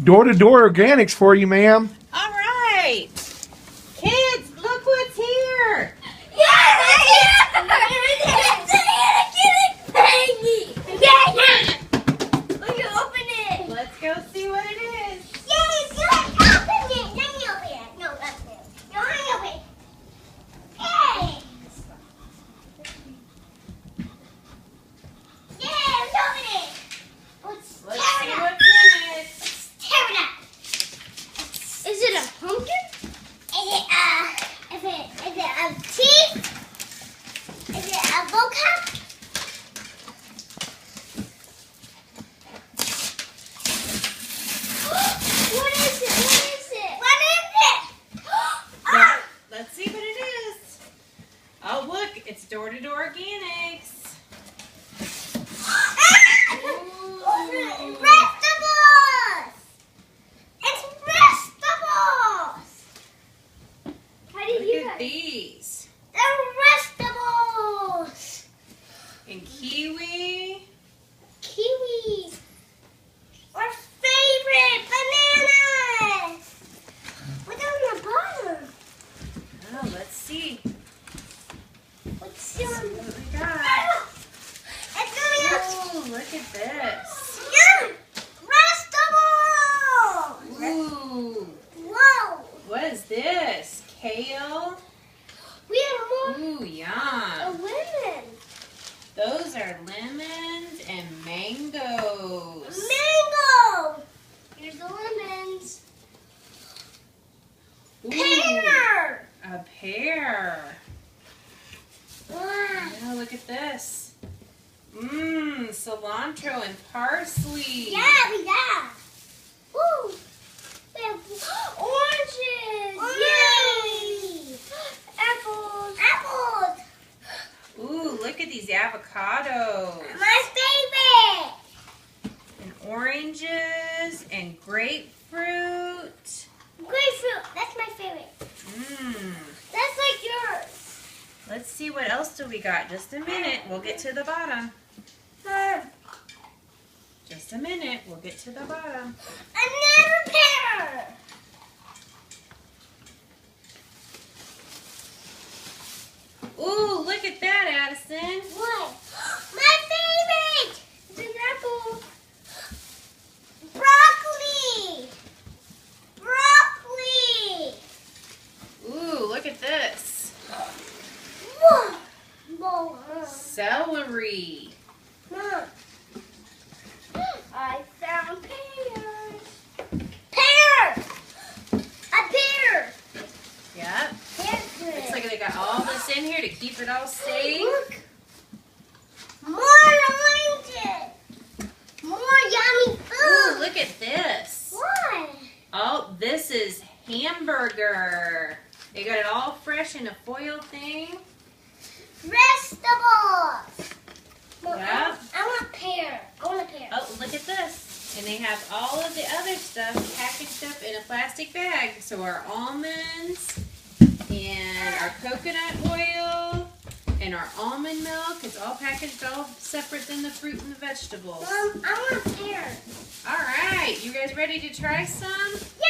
Door-to-door organics for you, ma'am. All right. Kids, look what's here. Let's go see what it is. Let's see what's in it. Is it a pumpkin? Is it a tea? Is it a vocab? What is it? Let's see what it is. Oh, look, it's door-to-door organics. Vegetables! It's vegetables! How do you Look do at that? these. They're vegetables! And kiwi. Kiwi! Our favorite bananas! What's on the bottom? Oh, let's see. What's See on what the we got. It's coming out! Oh, look at this. Yum! Vegetables! Ooh. Whoa! What is this? Kale? We have more Ooh, yum. lemon. Those are lemons and mangoes. Mango! Here's the lemons. Ooh, Pear! a pear. Wow. Oh, look at this. Mmm, cilantro and parsley. Yeah, we got. Woo! We have oranges. Yay! Apples. Ooh, look at these avocados. My favorite. And oranges and grapefruit. Grapefruit. That's my favorite. Mmm. That's like yours. Let's see what else do we got. Just a minute. We'll get to the bottom. Just a minute. We'll get to the bottom. Another pear. Ooh, look at that, Addison. What? My favorite. It's an apple. Broccoli. Ooh, look at this. Whoa. Whoa. Celery. Mom. I found pears. Pear. A pear. Yep. Pear's good. Looks like they got all this in here to keep it all safe. Look. More oranges. More yummy Ooh, food. look at this. What? Oh, this is hamburger. They got it all fresh in a foil thing. Vegetables. Mom, Yeah. I want pear. I want a pear. Oh, look at this. And they have all of the other stuff packaged up in a plastic bag. So our almonds and our coconut oil and our almond milk, it's all packaged all separate than the fruit and the vegetables. Mom, I want a pear. All right, you guys ready to try some? Yeah!